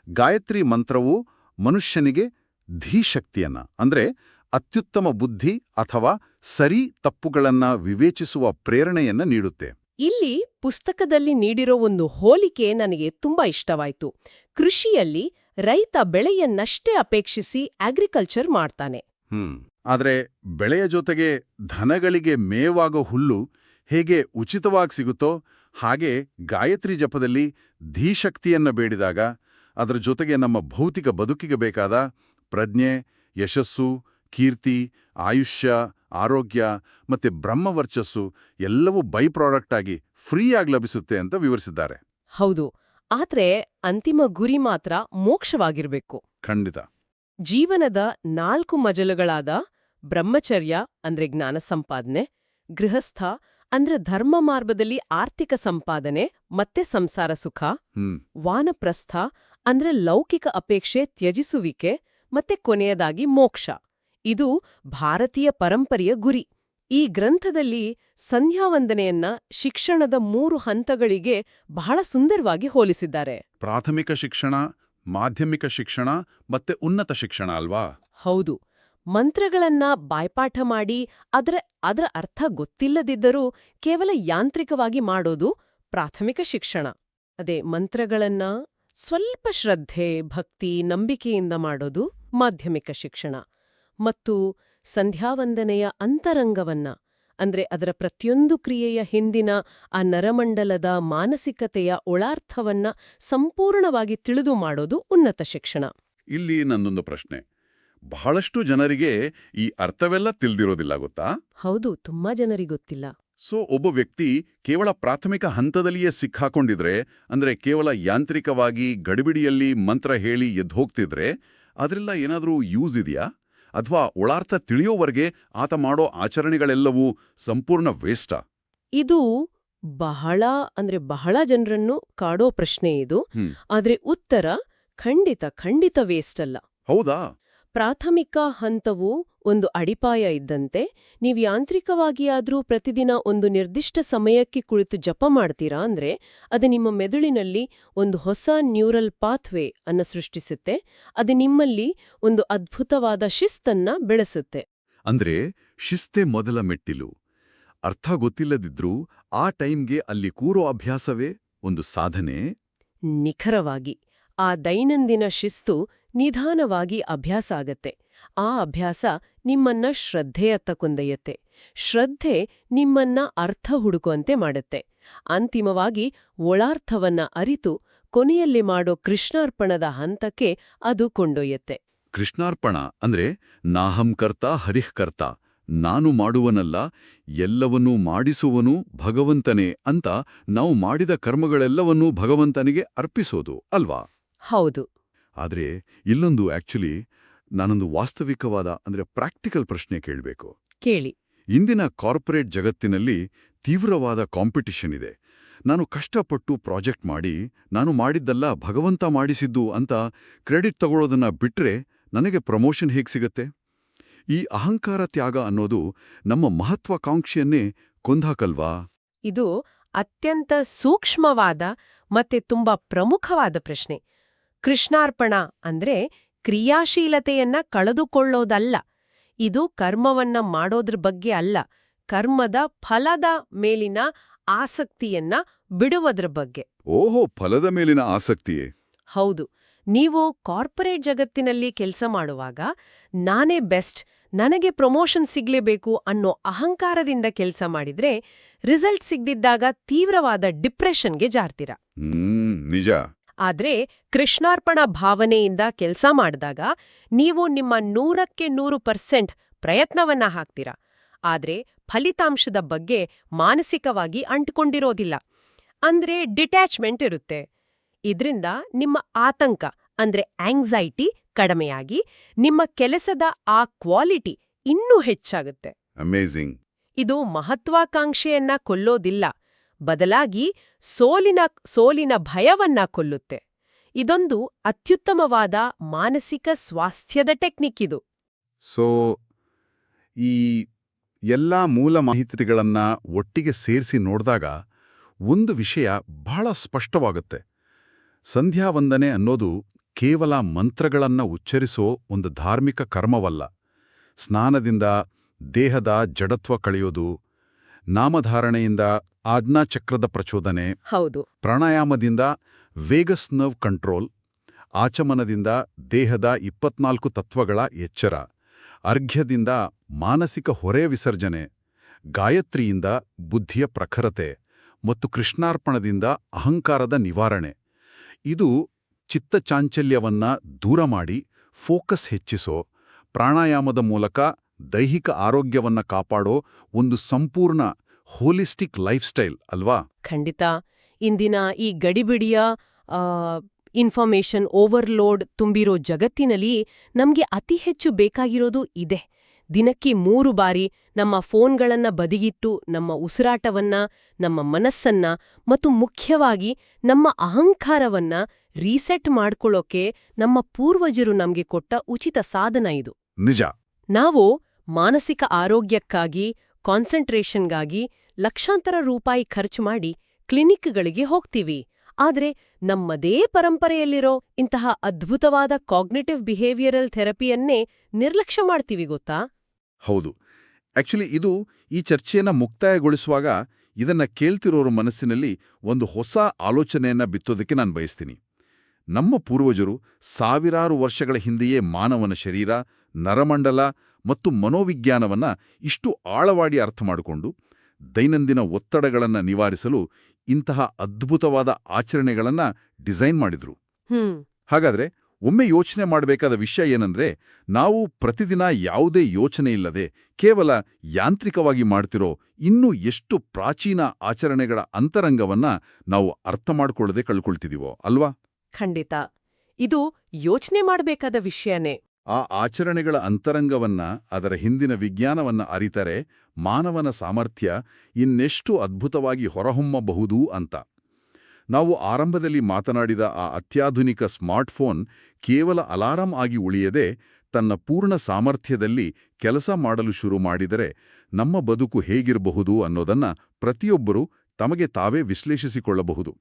ಗಾಯತ್ರಿ ಮಂತ್ರವು ಮನುಷ್ಯನಿಗೆ ಧೀಶಕ್ತಿಯನ್ನ, ಅಂದ್ರೆ ಅತ್ಯುತ್ತಮ ಬುದ್ಧಿ ಅಥವಾ ಸರಿ ತಪ್ಪುಗಳನ್ನ ವಿವೇಚಿಸುವ ಪ್ರೇರಣೆಯನ್ನ ನೀಡುತ್ತೆ. ಇಲ್ಲಿ ಪುಸ್ತಕದಲ್ಲಿ ನೀಡಿರೋ ಒಂದು ಹೋಲಿಕೆ ನನಗೆ ತುಂಬಾ ಇಷ್ಟವಾಯ್ತು. ಕೃಷಿಯಲ್ಲಿ ರೈತ ಬೆಳೆಯನ್ನಷ್ಟೇ ಅಪೇಕ್ಷಿಸಿ ಅಗ್ರಿಕಲ್ಚರ್ ಮಾಡ್ತಾನೆ. ಆದ್ರೆ ಬೆಳೆಯ ಜೊತೆಗೆ ಧನಗಳಿಗೆ ಮೇವಾಗೋ ಹುಲ್ಲು ಹೇಗೆ ಉಚಿತವಾಗಿ ಸಿಗುತ್ತೋ ಹಾಗೆ ಗಾಯತ್ರಿ ಜಪದಲ್ಲಿ ಧೀಶಕ್ತಿಯನ್ನ ಬೇಡಿದಾಗ ಅದರ ಜೊತೆಗೆ ನಮ್ಮ ಭೌತಿಕ ಬದುಕಿಗೆ ಬೇಕಾದ ಪ್ರಜ್ಞೆ, ಯಶಸ್ಸು, ಕೀರ್ತಿ, ಆಯುಷ್ಯ, ಆರೋಗ್ಯ ಮತ್ತೆ ಬ್ರಹ್ಮವರ್ಚಸ್ಸು ಎಲ್ಲವೂ ಬೈ ಪ್ರಾಡಕ್ಟ್ ಆಗಿ ಫ್ರೀಯಾಗಿ ಲಭಿಸುತ್ತೆ ಅಂತ ವಿವರಿಸಿದ್ದಾರೆ. ಹೌದು. ಆದ್ರೆ ಅಂತಿಮ ಗುರಿ ಮಾತ್ರ ಮೋಕ್ಷವಾಗಿರ್ಬೇಕು. ಖಂಡಿತ. ಜೀವನದ 4 ಮಜಲುಗಳಾದ ಬ್ರಹ್ಮಚರ್ಯ ಅಂದ್ರೆ ಜ್ಞಾನ ಸಂಪಾದನೆ, ಗೃಹಸ್ಥ ಅಂದ್ರೆ ಧರ್ಮ ಮಾರ್ಗದಲ್ಲಿ ಆರ್ಥಿಕ ಸಂಪಾದನೆ ಮತ್ತೆ ಸಂಸಾರ ಸುಖ, ವಾನಪ್ರಸ್ಥ ಅಂದ್ರೆ ಲೌಕಿಕ ಅಪೇಕ್ಷೆ ತ್ಯಜಿಸುವಿಕೆ, ಮತ್ತೆ ಕೊನೆಯದಾಗಿ ಮೋಕ್ಷ. ಇದು ಭಾರತೀಯ ಪರಂಪರೆಯ ಗುರಿ. ಈ ಗ್ರಂಥದಲ್ಲಿ ಸಂಧ್ಯಾವಂದನೆಯನ್ನ ಶಿಕ್ಷಣದ 3 ಹಂತಗಳಿಗೆ ಬಹಳ ಸುಂದರವಾಗಿ ಹೋಲಿಸಿದ್ದಾರೆ. ಪ್ರಾಥಮಿಕ ಶಿಕ್ಷಣ, ಮಾಧ್ಯಮಿಕ ಶಿಕ್ಷಣ ಮತ್ತೆ ಉನ್ನತ ಶಿಕ್ಷಣ ಅಲ್ವಾ? ಹೌದು. ಮಂತ್ರಗಳನ್ನ ಬಾಯ್ಪಾಠ ಮಾಡಿ ಅದರ ಅರ್ಥ ಗೊತ್ತಿಲ್ಲದಿದ್ದರೂ ಕೇವಲ ಯಾಂತ್ರಿಕವಾಗಿ ಮಾಡೋದು ಪ್ರಾಥಮಿಕ ಶಿಕ್ಷಣ. ಅದೇ ಮಂತ್ರಗಳನ್ನ ಸ್ವಲ್ಪ ಶ್ರದ್ಧೆ, ಭಕ್ತಿ, ನಂಬಿಕೆಯಿಂದ ಮಾಡೋದು ಮಾಧ್ಯಮಿಕ ಶಿಕ್ಷಣ. ಮತ್ತು ಸಂಧ್ಯಾವಂದನೆಯ ಅಂತರಂಗವನ್ನ ಅಂದ್ರೆ ಅದರ ಪ್ರತಿಯೊಂದು ಕ್ರಿಯೆಯ ಹಿಂದಿನ ಆ ನರಮಂಡಲದ ಮಾನಸಿಕತೆಯ ಒಳಾರ್ಥವನ್ನ ಸಂಪೂರ್ಣವಾಗಿ ತಿಳಿದು ಮಾಡೋದು ಉನ್ನತ ಶಿಕ್ಷಣ. ಇಲ್ಲಿ ನನ್ನೊಂದು ಪ್ರಶ್ನೆ. ಬಹಳಷ್ಟು ಜನರಿಗೆ ಈ ಅರ್ಥವೆಲ್ಲ ತಿಳಿದಿರೋದಿಲ್ಲ ಗೊತ್ತಾ? ಹೌದು, ತುಂಬಾ ಜನರಿಗೊತ್ತಿಲ್ಲ. ಸೊ ಒಬ್ಬ ವ್ಯಕ್ತಿ ಕೇವಲ ಪ್ರಾಥಮಿಕ ಹಂತದಲ್ಲಿಯೇ ಸಿಕ್ಕಾಕೊಂಡಿದ್ರೆ, ಅಂದ್ರೆ ಕೇವಲ ಯಾಂತ್ರಿಕವಾಗಿ ಗಡಿಬಿಡಿಯಲ್ಲಿ ಮಂತ್ರ ಹೇಳಿ ಎದ್ದೋಗ್ತಿದ್ರೆ ಅದರಿಂದ ಏನಾದರೂ ಯೂಸ್ ಇದೆಯಾ? ಅಥವಾ ಒಳಾರ್ಥ ತಿಳಿಯೋವರೆಗೆ ಆತ ಮಾಡೋ ಆಚರಣೆಗಳೆಲ್ಲವೂ ಸಂಪೂರ್ಣ ವೇಸ್ಟಾ? ಇದು ಬಹಳ ಜನರನ್ನು ಕಾಡೋ ಪ್ರಶ್ನೆ ಇದು. ಆದ್ರೆ ಉತ್ತರ ಖಂಡಿತ ವೇಸ್ಟ್ ಅಲ್ಲ. ಹೌದಾ? ಪ್ರಾಥಮಿಕ ಹಂತವು ಒಂದು ಅಡಿಪಾಯ ಇದ್ದಂತೆ. ನೀವು ಯಾಂತ್ರಿಕವಾಗಿಯಾದ್ರೂ ಪ್ರತಿದಿನ ಒಂದು ನಿರ್ದಿಷ್ಟ ಸಮಯಕ್ಕೆ ಕುಳಿತು ಜಪ ಮಾಡ್ತೀರಾ ಅಂದ್ರೆ ಅದು ನಿಮ್ಮ ಮೆದುಳಿನಲ್ಲಿ ಒಂದು ಹೊಸ ನ್ಯೂರಲ್ ಪಾಥ್ವೇ ಅನ್ನ ಸೃಷ್ಟಿಸುತ್ತೆ. ಅದು ನಿಮ್ಮಲ್ಲಿ ಒಂದು ಅದ್ಭುತವಾದ ಶಿಸ್ತನ್ನ ಬೆಳೆಸುತ್ತೆ. ಅಂದ್ರೆ ಶಿಸ್ತೇ ಮೊದಲ ಮೆಟ್ಟಿಲು. ಅರ್ಥ ಗೊತ್ತಿಲ್ಲದಿದ್ರೂ ಆ ಟೈಮ್ಗೆ ಅಲ್ಲಿ ಕೂರೋ ಅಭ್ಯಾಸವೇ ಒಂದು ಸಾಧನೆ. ನಿಖರವಾಗಿ. ಆ ದೈನಂದಿನ ಶಿಸ್ತು ನಿಧಾನವಾಗಿ ಅಭ್ಯಾಸ ಆಗತ್ತೆ. ಆ ಅಭ್ಯಾಸ ನಿಮ್ಮನ್ನ ಶ್ರದ್ಧೆಯತ್ತ ಕೊಂದೊಯ್ಯತ್ತೆ. ಶ್ರದ್ಧೆ ನಿಮ್ಮನ್ನ ಅರ್ಥ ಹುಡುಕುವಂತೆ ಮಾಡುತ್ತೆ. ಅಂತಿಮವಾಗಿ ಒಳಾರ್ಥವನ್ನ ಅರಿತು ಕೊನೆಯಲ್ಲಿ ಮಾಡೋ ಕೃಷ್ಣಾರ್ಪಣದ ಹಂತಕ್ಕೆ ಅದು ಕೊಂಡೊಯ್ಯತ್ತೆ. ಕೃಷ್ಣಾರ್ಪಣ ಅಂದ್ರೆ ನಾಹಂ ಕರ್ತ ಹರಿಃ ಕರ್ತ, ನಾನು ಮಾಡುವನಲ್ಲ ಎಲ್ಲವನ್ನೂ ಮಾಡಿಸುವನು ಭಗವಂತನೇ ಅಂತ ನಾವು ಮಾಡಿದ ಕರ್ಮಗಳೆಲ್ಲವನ್ನೂ ಭಗವಂತನಿಗೆ ಅರ್ಪಿಸೋದು ಅಲ್ವಾ? ಹೌದು. ಆದ್ರೆ ಇಲ್ಲೊಂದು ನಾನೊಂದು ವಾಸ್ತವಿಕವಾದ ಅಂದ್ರೆ ಪ್ರಾಕ್ಟಿಕಲ್ ಪ್ರಶ್ನೆ ಕೇಳಬೇಕು. ಕೇಳಿ. ಇಂದಿನ ಕಾರ್ಪೊರೇಟ್ ಜಗತ್ತಿನಲ್ಲಿ ತೀವ್ರವಾದ ಕಾಂಪಿಟಿಷನ್ ಇದೆ. ನಾನು ಕಷ್ಟಪಟ್ಟು ಪ್ರಾಜೆಕ್ಟ್ ಮಾಡಿ ನಾನು ಮಾಡಿದ್ದಲ್ಲ ಭಗವಂತ ಮಾಡಿಸಿದ್ದು ಅಂತ ಕ್ರೆಡಿಟ್ ತಗೊಳ್ಳೋದನ್ನ ಬಿಟ್ರೆ ನನಗೆ ಪ್ರಮೋಷನ್ ಹೇಗೆ ಸಿಗತ್ತೆ? ಈ ಅಹಂಕಾರ ತ್ಯಾಗ ಅನ್ನೋದು ನಮ್ಮ ಮಹತ್ವಾಕಾಂಕ್ಷೆಯನ್ನೇ ಕೊಂದಾಕಲ್ವಾ? ಇದು ಅತ್ಯಂತ ಸೂಕ್ಷ್ಮವಾದ ಮತ್ತೆ ತುಂಬಾ ಪ್ರಮುಖವಾದ ಪ್ರಶ್ನೆ. ಕೃಷ್ಣಾರ್ಪಣ ಅಂದ್ರೆ ಕ್ರಿಯಾಶೀಲತೆಯನ್ನ ಕಳೆದುಕೊಳ್ಳೋದಲ್ಲ. ಇದು ಕರ್ಮವನ್ನ ಮಾಡೋದ್ರ ಬಗ್ಗೆ ಅಲ್ಲ, ಕರ್ಮದ ಫಲದ ಮೇಲಿನ ಆಸಕ್ತಿಯನ್ನ ಬಿಡುವುದ್ರ ಬಗ್ಗೆ. ಓಹೋ, ಫಲದ ಮೇಲಿನ ಆಸಕ್ತಿಯೇ? ಹೌದು. ನೀವು ಕಾರ್ಪೊರೇಟ್ ಜಗತ್ತಿನಲ್ಲಿ ಕೆಲಸ ಮಾಡುವಾಗ ನಾನೇ ಬೆಸ್ಟ್, ನನಗೆ ಪ್ರಮೋಷನ್ ಸಿಗ್ಲೇಬೇಕು ಅನ್ನೋ ಅಹಂಕಾರದಿಂದ ಕೆಲಸ ಮಾಡಿದ್ರೆ ರಿಸಲ್ಟ್ ಸಿಗ್ದಿದ್ದಾಗ ತೀವ್ರವಾದ ಡಿಪ್ರೆಷನ್ಗೆ ಜಾರ್ತೀರ. ನಿಜ. ಆದ್ರೆ ಕೃಷ್ಣಾರ್ಪಣ ಭಾವನೆಯಿಂದ ಕೆಲಸ ಮಾಡಿದಾಗ ನೀವು ನಿಮ್ಮ 100% ಪ್ರಯತ್ನವನ್ನ ಹಾಕ್ತೀರಾ. ಆದ್ರೆ ಫಲಿತಾಂಶದ ಬಗ್ಗೆ ಮಾನಸಿಕವಾಗಿ ಅಂಟ್ಕೊಂಡಿರೋದಿಲ್ಲ. ಅಂದ್ರೆ ಡಿಟ್ಯಾಚ್ಮೆಂಟ್ ಇರುತ್ತೆ. ಇದ್ರಿಂದ ನಿಮ್ಮ ಆತಂಕ ಅಂದ್ರೆ ಆಂಗ್ಸೈಟಿ ಕಡಿಮೆಯಾಗಿ ನಿಮ್ಮ ಕೆಲಸದ ಆ ಕ್ವಾಲಿಟಿ ಇನ್ನೂ ಹೆಚ್ಚಾಗುತ್ತೆ. ಅಮೇಜಿಂಗ್. ಇದು ಮಹತ್ವಾಕಾಂಕ್ಷೆಯನ್ನ ಕೊಲ್ಲೋದಿಲ್ಲ, ಬದಲಾಗಿ ಸೋಲಿನ ಭಯವನ್ನ ಕೊಲ್ಲುತ್ತೆ. ಇದೊಂದು ಅತ್ಯುತ್ತಮವಾದ ಮಾನಸಿಕ ಸ್ವಾಸ್ಥ್ಯದ ಟೆಕ್ನಿಕ್ ಇದು. ಸೊ ಈ ಎಲ್ಲ ಮೂಲ ಮಾಹಿತಿಗಳನ್ನ ಒಟ್ಟಿಗೆ ಸೇರಿಸಿ ನೋಡಿದಾಗ ಒಂದು ವಿಷಯ ಬಹಳ ಸ್ಪಷ್ಟವಾಗುತ್ತೆ. ಸಂಧ್ಯಾವಂದನೆ ಅನ್ನೋದು ಕೇವಲ ಮಂತ್ರಗಳನ್ನ ಉಚ್ಚರಿಸೋ ಒಂದು ಧಾರ್ಮಿಕ ಕರ್ಮವಲ್ಲ. ಸ್ನಾನದಿಂದ ದೇಹದ ಜಡತ್ವ ಕಳೆಯೋದು, ನಾಮಧಾರಣೆಯಿಂದ ಆಜ್ಞಾಚಕ್ರದ ಪ್ರಚೋದನೆ, ಹೌದು, ಪ್ರಾಣಾಯಾಮದಿಂದ ವೇಗಸ್ ನರ್ವ್ ಕಂಟ್ರೋಲ್, ಆಚಮನದಿಂದ ದೇಹದ 24 ತತ್ವಗಳ ಎಚ್ಚರ, ಅರ್ಘ್ಯದಿಂದ ಮಾನಸಿಕ ಹೊರೆ ವಿಸರ್ಜನೆ, ಗಾಯತ್ರಿಯಿಂದ ಬುದ್ಧಿಯ ಪ್ರಖರತೆ ಮತ್ತು ಕೃಷ್ಣಾರ್ಪಣದಿಂದ ಅಹಂಕಾರದ ನಿವಾರಣೆ. ಇದು ಚಿತ್ತಚಾಂಚಲ್ಯವನ್ನ ದೂರ ಮಾಡಿ ಫೋಕಸ್ ಹೆಚ್ಚಿಸೋ, ಪ್ರಾಣಾಯಾಮದ ಮೂಲಕ ದೈಹಿಕ ಆರೋಗ್ಯವನ್ನ ಕಾಪಾಡೋ ಒಂದು ಸಂಪೂರ್ಣ ಹೋಲಿಸ್ಟಿಕ್ ಲೈಫ್ ಸ್ಟೈಲ್ ಅಲ್ವಾ? ಖಂಡಿತ. ಇಂದಿನ ಈ ಗಡಿಬಿಡಿಯ ಇನ್ಫಾರ್ಮೇಷನ್ ಓವರ್ಲೋಡ್ ತುಂಬಿರೋ ಜಗತ್ತಿನಲ್ಲಿ ನಮ್ಗೆ ಅತಿ ಹೆಚ್ಚು ಬೇಕಾಗಿರೋದು ಇದೆ. ದಿನಕ್ಕೆ 3 ಬಾರಿ ನಮ್ಮ ಫೋನ್ಗಳನ್ನ ಬದಿಗಿಟ್ಟು ನಮ್ಮ ಉಸಿರಾಟವನ್ನ, ನಮ್ಮ ಮನಸ್ಸನ್ನ ಮತ್ತು ಮುಖ್ಯವಾಗಿ ನಮ್ಮ ಅಹಂಕಾರವನ್ನ ರೀಸೆಟ್ ಮಾಡ್ಕೊಳ್ಳೋಕೆ ನಮ್ಮ ಪೂರ್ವಜರು ನಮ್ಗೆ ಕೊಟ್ಟ ಉಚಿತ ಸಾಧನ ಇದು. ನಿಜ. ನಾವು ಮಾನಸಿಕ ಆರೋಗ್ಯಕ್ಕಾಗಿ, ಕಾನ್ಸಂಟ್ರೇಷನ್ಗಾಗಿ ಲಕ್ಷಾಂತರ ರೂಪಾಯಿ ಖರ್ಚು ಮಾಡಿ ಕ್ಲಿನಿಕ್ಗಳಿಗೆ ಹೋಗ್ತೀವಿ. ಆದ್ರೆ ನಮ್ಮದೇ ಪರಂಪರೆಯಲ್ಲಿರೋ ಇಂತಹ ಅದ್ಭುತವಾದ ಕಾಗ್ನಿಟಿವ್ ಬಿಹೇವಿಯರಲ್ ಥೆರಪಿಯನ್ನೇ ನಿರ್ಲಕ್ಷ್ಯ ಮಾಡ್ತೀವಿ ಗೊತ್ತಾ? ಹೌದು. ಆಕ್ಚುಲಿ ಇದು ಈ ಚರ್ಚೆಯನ್ನ ಮುಕ್ತಾಯಗೊಳಿಸುವಾಗ ಇದನ್ನ ಕೇಳ್ತಿರೋರ ಮನಸ್ಸಿನಲ್ಲಿ ಒಂದು ಹೊಸ ಆಲೋಚನೆಯನ್ನ ಬಿತ್ತೋದಕ್ಕೆ ನಾನು ಬಯಸ್ತೀನಿ. ನಮ್ಮ ಪೂರ್ವಜರು ಸಾವಿರಾರು ವರ್ಷಗಳ ಹಿಂದೆಯೇ ಮಾನವನ ಶರೀರ, ನರಮಂಡಲ ಮತ್ತು ಮನೋವಿಜ್ಞಾನವನ್ನ ಇಷ್ಟು ಆಳವಾಗಿ ಅರ್ಥ ಮಾಡಿಕೊಂಡು ದೈನಂದಿನ ಒತ್ತಡಗಳನ್ನು ನಿವಾರಿಸಲು ಇಂತಹ ಅದ್ಭುತವಾದ ಆಚರಣೆಗಳನ್ನ ಡಿಸೈನ್ ಮಾಡಿದ್ರು. ಹಾಗಾದ್ರೆ ಒಮ್ಮೆ ಯೋಚನೆ ಮಾಡಬೇಕಾದ ವಿಷಯ ಏನಂದ್ರೆ, ನಾವು ಪ್ರತಿದಿನ ಯಾವುದೇ ಯೋಚನೆ ಇಲ್ಲದೆ ಕೇವಲ ಯಾಂತ್ರಿಕವಾಗಿ ಮಾಡ್ತಿರೋ ಇನ್ನೂ ಎಷ್ಟು ಪ್ರಾಚೀನ ಆಚರಣೆಗಳ ಅಂತರಂಗವನ್ನ ನಾವು ಅರ್ಥ ಮಾಡ್ಕೊಳ್ಳದೆ ಕಳ್ಕೊಳ್ತಿದೀವೋ ಅಲ್ವಾ? ಖಂಡಿತ. ಇದು ಯೋಚನೆ ಮಾಡಬೇಕಾದ ವಿಷಯನೇ. ಆ ಆಚರಣೆಗಳ ಅಂತರಂಗವನ್ನ, ಅದರ ಹಿಂದಿನ ವಿಜ್ಞಾನವನ್ನ ಅರಿತರೆ ಮಾನವನ ಸಾಮರ್ಥ್ಯ ಇನ್ನೆಷ್ಟು ಅದ್ಭುತವಾಗಿ ಹೊರಹೊಮ್ಮಬಹುದು ಅಂತ. ನಾವು ಆರಂಭದಲ್ಲಿ ಮಾತನಾಡಿದ ಆ ಅತ್ಯಾಧುನಿಕ ಸ್ಮಾರ್ಟ್ಫೋನ್ ಕೇವಲ ಅಲಾರಂ ಆಗಿ ಉಳಿಯದೆ ತನ್ನ ಪೂರ್ಣ ಸಾಮರ್ಥ್ಯದಲ್ಲಿ ಕೆಲಸ ಮಾಡಲು ಶುರು ಮಾಡಿದರೆ ನಮ್ಮ ಬದುಕು ಹೇಗಿರಬಹುದು ಅನ್ನೋದನ್ನ ಪ್ರತಿಯೊಬ್ಬರೂ ತಮಗೆ ತಾವೇ ವಿಶ್ಲೇಷಿಸಿಕೊಳ್ಳಬಹುದು.